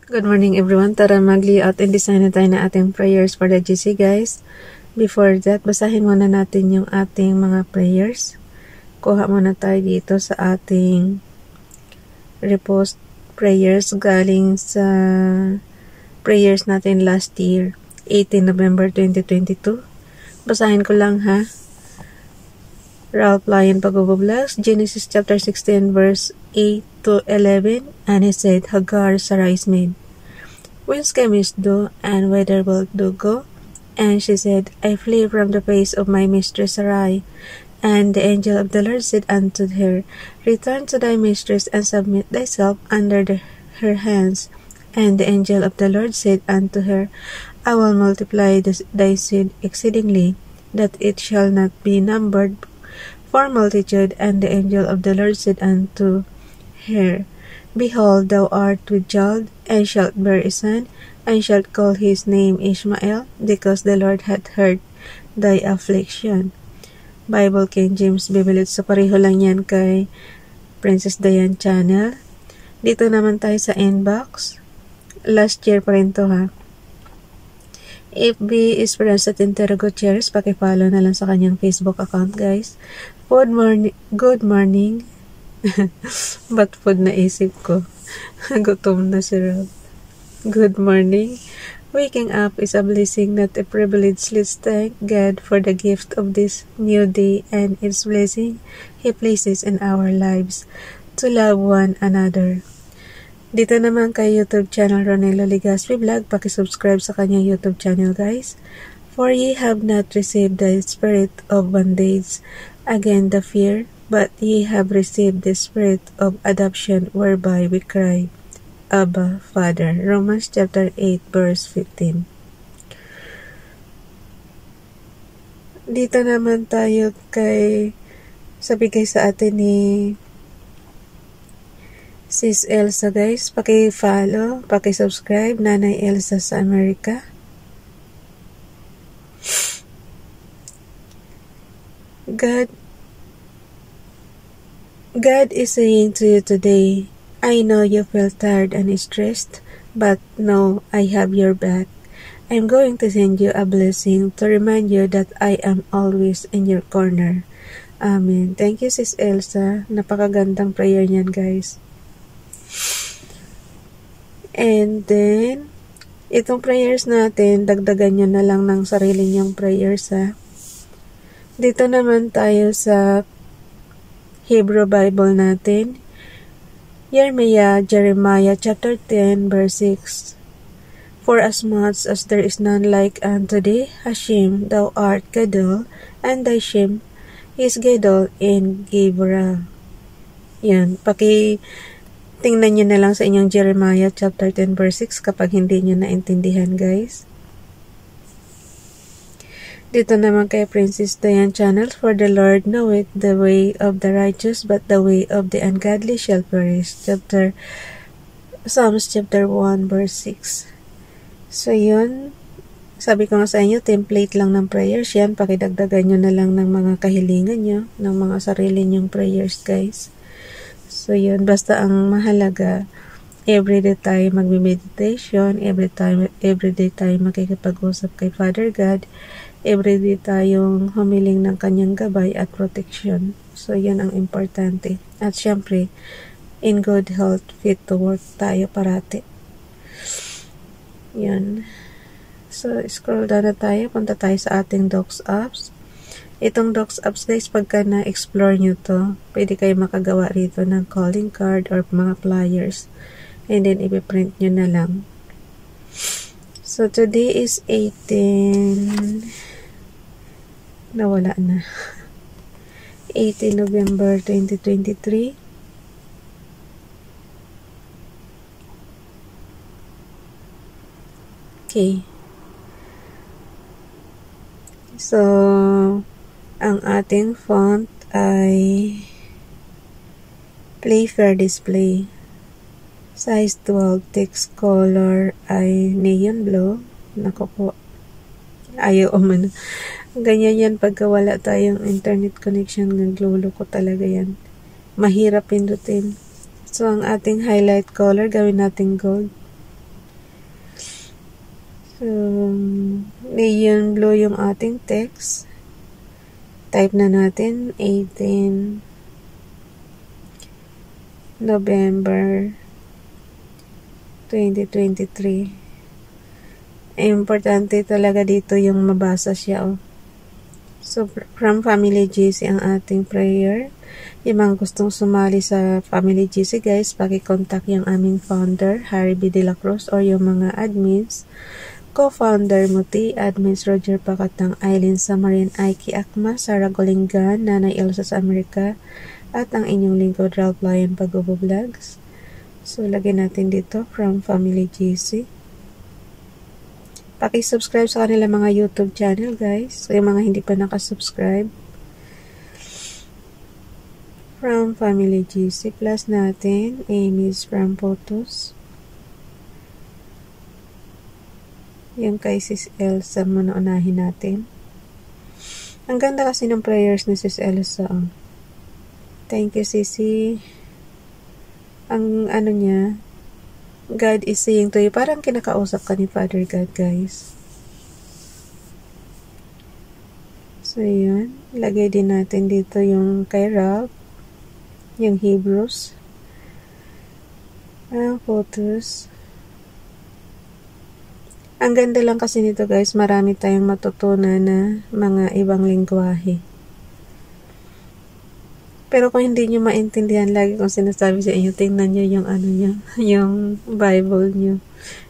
Good morning everyone. Tara mag-layout and design na tayo na ating prayers for the GC guys. Before that, basahin muna natin yung ating mga prayers. Kuha muna tayo dito sa ating repost prayers galing sa prayers natin last year, 18 November 2022. Basahin ko lang ha. Ralph Lyon Pag-Vlogs, Genesis chapter 16 verse 8 to 11. And he said, Hagar, Sarai's maid, whence camest thou, and whither wilt thou go? And she said, I flee from the face of my mistress Sarai. And the angel of the Lord said unto her, Return to thy mistress, and submit thyself under her hands. And the angel of the Lord said unto her, I will multiply thy seed exceedingly, that it shall not be numbered for multitude. And the angel of the Lord said unto her, Behold, thou art with child, and shalt bear a son, and shalt call his name Ishmael, because the Lord hath heard thy affliction. Bible King James Bible. So pareho lang yan kay Princess Diane channel. Dito naman tayo sa inbox. Last year pa rin to ha. FB Esperanza Tintero Gutierrez, pakifollow na lang sa kanyang Facebook account guys. Good morning. Ba't food na isip ko? Gutom na si Rob. Good morning. Waking up is a blessing, not a privilege. Let's thank God for the gift of this new day and its blessing He places in our lives to love one another. Dito naman kay YouTube channel Ronelo Legaspi Vlog, pakisubscribe sa kanyang YouTube channel guys. For ye have not received the spirit of bondage again the fear, but ye have received the spirit of adoption, whereby we cry, Abba, Father. Romans chapter 8 verse 15. Dito naman tayo kay sabigay sa atin ni Sis Elsa guys. Paki-follow, paki-subscribe, Nanay Elsa sa Amerika. God is saying to you today, I know you feel tired and stressed, but know I have your back. I'm going to send you a blessing to remind you that I am always in your corner. Amen. Thank you, Sis Elsa. Napakagandang prayer niyan, guys. And then, itong prayers natin, dagdagan nyo na lang ng sarili nyong prayers, ha. Dito naman tayo sa Hebrew Bible natin. Jeremiah chapter 10 verse 6. For as much as there is none like unto thee, Hashem, thou art Gadol, and thy Shem is Gadol in Gibrah. Yan, tingnan nyo na lang sa inyong Jeremiah chapter 10 verse 6 kapag hindi nyo naintindihan guys. Dito naman kay Princess Diane channel, for the Lord knoweth the way of the righteous, but the way of the ungodly shall perish. Psalms chapter 1 verse 6. So yun, sabi ko nga sa inyo, template lang ng prayers yan. Pakidagdagan nyo na lang ng mga kahilingan nyo, ng mga sarili nyong prayers guys. So yun, basta ang mahalaga, everyday tayo magme-meditation, everyday tayo makikipag-usap kay Father God, everyday tayong humiling ng kanyang gabay at protection. So, yan ang importante. At syempre, in good health, fit to work tayo parati. Yan. So, scroll down na tayo. Punta tayo sa ating Docs apps. Itong Docs apps, guys, pagka na-explore nyo to, pwede kayo makagawa rito ng calling card or mga flyers. And then, ipiprint nyo na lang. So, today is 18... nawala na. 18 November 2023. Okay. So, ang ating font ay Playfair Display. Size 12, text color ay neon blue. Naku po. Ayaw umano. Ganyan yan pagka wala tayong internet connection, naglulo ko talaga yan. Mahirap pindutin. So, ang ating highlight color, gawin natin gold. So, neon blue yung ating text. Type na natin 18 November 2023. Importante talaga dito yung mabasa siya. Oh. So, from Family GC ang ating prayer. Yung mga gustong sumali sa Family GC guys, paki-contact yung aming founder, Harry B. De La Cruz, or yung mga admins. Co-founder Muti, admins Roger Pacatang, Eileen Samarin, Aiki Akma, Sarah Golingan, Nanay Elsa sa Amerika, at ang inyong lingkod Ralph Lion Pagobo Vlogs. So, lagyan natin dito from Family GC. Paki-subscribe sa kanila mga YouTube channel guys. So, yung mga hindi pa nakasubscribe. From Family GC plus natin, Amy's from Photos. Yung kay Sis Elsa muna unahin natin. Ang ganda kasi ng prayers ni Sis Elsa. Oh. Thank you, Sisi. Ang ano niya, God is saying to you, parang kinakausap ka ni Father God, guys. So, yun. Lagay din natin dito yung kay Ralph, yung Hebrews, ang Photos. Ang ganda lang kasi nito guys, marami tayong matutunan na mga ibang lingwahe. Pero kung hindi nyo maintindihan, lagi kong sinasabi sa inyo, tingnan nyo yung ano nyo, yung Bible nyo,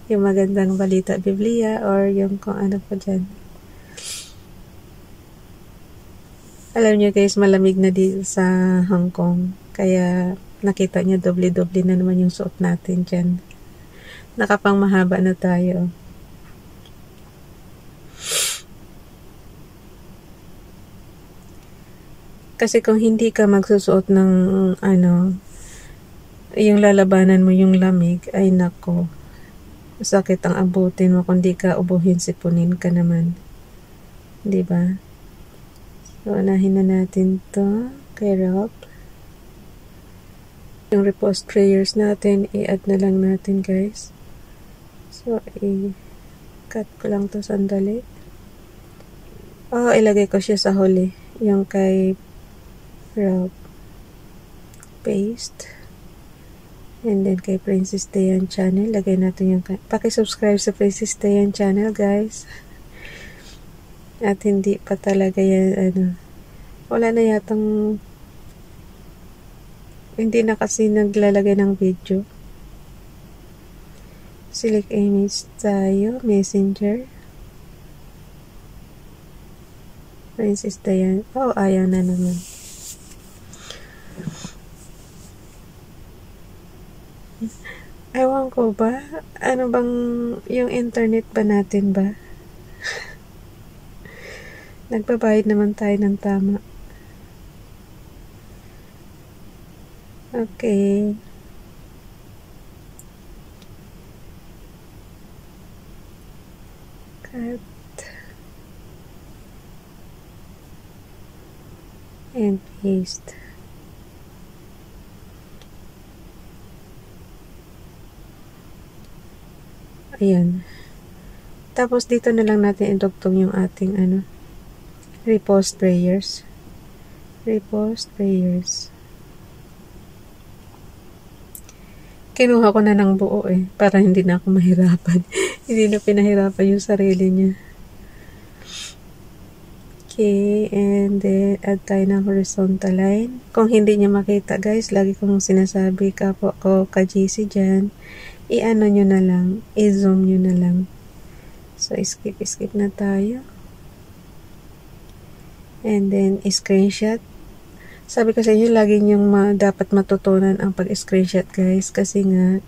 yung magandang balita Biblia, or yung kung ano pa dyan. Alam nyo guys, malamig na dito sa Hong Kong, kaya nakita nyo doble-doble na naman yung suot natin dyan. Nakapang mahaba na tayo. Kasi kung hindi ka magsusuot ng ano, yung lalabanan mo yung lamig, ay nako, sakit ang abutin mo kung di ka ubuhin, sipunin ka naman. Diba? So, unahin na natin to kay Ralph. Yung repost prayers natin, i-add na lang natin guys. So, i-cut ko lang to sandali. Ilagay ko siya sa huli. Yung kay Ralph. Paste. And then kay Princess Dayan channel, lagay natin yung paki-subscribe sa Princess Dayan channel guys. At hindi pa talaga yan, wala na yatang, hindi na kasi naglalagay ng video. Select image tayo, messenger. Princess Dayan. Ayaw na naman. Ewan ko ba? Ano bang, yung internet ba natin ba? Nagbabayad naman tayo ng tama. Okay. Cut. And paste. Ayan. Tapos dito na lang natin idugtong yung ating repost prayers. Repost prayers. Kinuha ko na ng buo para hindi na ako mahirapan. Hindi na pinahirapan yung sarili niya. Okay, and then add tayo ng horizontal line. Kung hindi niya makita guys, lagi kong sinasabi kapwa ko ka-GC dyan, i-ano nyo na lang, i-zoom nyo na lang. So, skip na tayo. And then, screenshot. Sabi ko sa inyo, lagi nyong dapat matutunan ang pag-screenshot guys, kasi nga,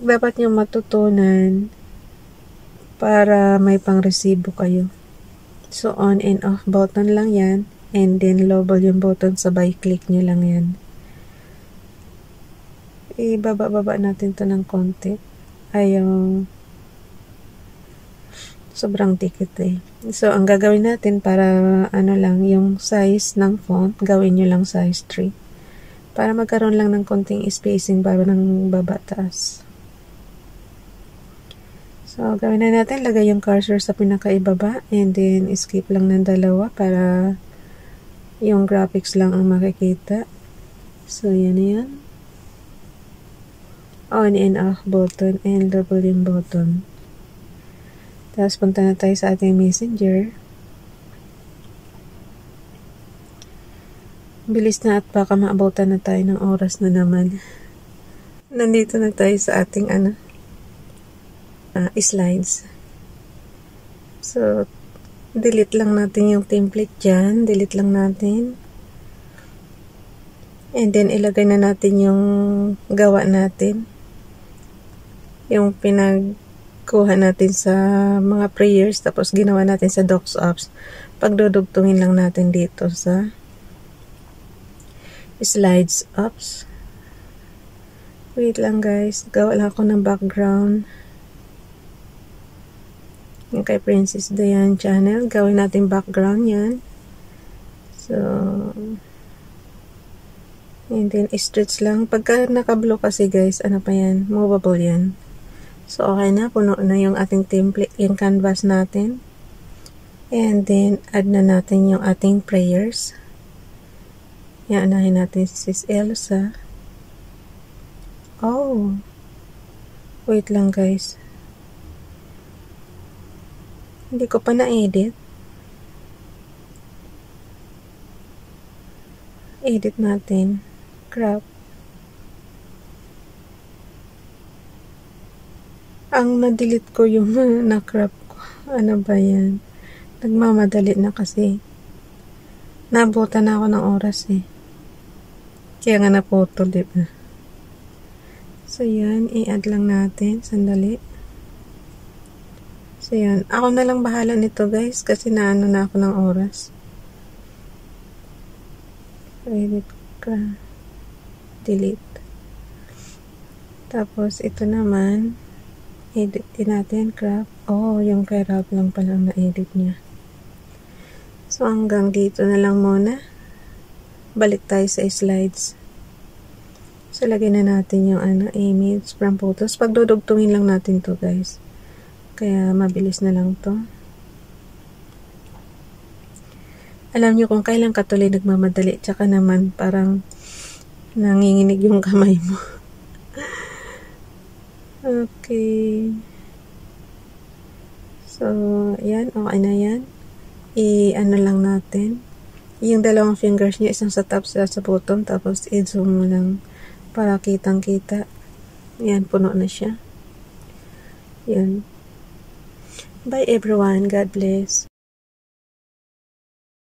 dapat nyong matutunan para may pang-resibo kayo. So, on and off button lang yan. And then, low volume button, sabay click nyo lang yan. Ibaba-baba natin to ng konti. Ayaw. Sobrang dikit eh. So, ang gagawin natin para ano lang, yung size ng font, gawin nyo lang size 3. Para magkaroon lang ng konting spacing para ng baba taas. So, gawin na natin, lagay yung cursor sa pinakaibaba and then skip lang ng dalawa para yung graphics lang ang makikita. So, yan na yan. On and off button and double yung button. Tapos punta na tayo sa ating messenger. Bilis na at baka maabutan na tayo ng oras na naman. Nandito na tayo sa ating slides. So, delete lang natin yung template dyan. Delete lang natin. And then, ilagay na natin yung gawa natin. Yung pinagkuha natin sa mga prayers. Tapos, ginawa natin sa Docs Apps. Pagdudugtungin lang natin dito sa Slides Apps. Wait lang guys. Gawa lang ako ng background. Yung kay Princess Diane channel. Gawin natin background yan. So, and then stretch lang. Pagka naka-blue kasi guys, ano pa yan? Movable yan. So, okay na. Puno na yung ating template, yung canvas natin. And then, add na natin yung ating prayers. Yan, anahin natin si Sis Elsa. Oh. Wait lang guys. Hindi ko pa na-edit. Edit natin. Crop. Ang na-delete ko yung na-crop ko. Ano ba yan? Nagmamadali na kasi. Nabutan na ako ng oras eh. Kaya nga naputol, diba? So, yan. I-add lang natin. Sandali. So, yan. Ako na lang bahala nito, guys. Kasi naano na ako ng oras. Edit ka. Delete. Tapos, ito naman. Edit din natin. Crop. Oh, yung kay Rob lang pala na-edit niya. So, hanggang dito na lang muna. Balik tayo sa slides. So, lagay na natin yung image from photos. Pagdudugtungin lang natin to guys. Kaya, mabilis na lang to. Alam nyo kung kailan ka tuloy nagmamadali. Tsaka naman, parang nanginginig yung kamay mo. Okay. So, yan. Okay na yan. I-ano lang natin. Yung dalawang fingers niya, isang sa top, sa bottom, tapos i-zoom mo lang para kitang-kita. Yan, puno na siya. Yan. Bye everyone. God bless.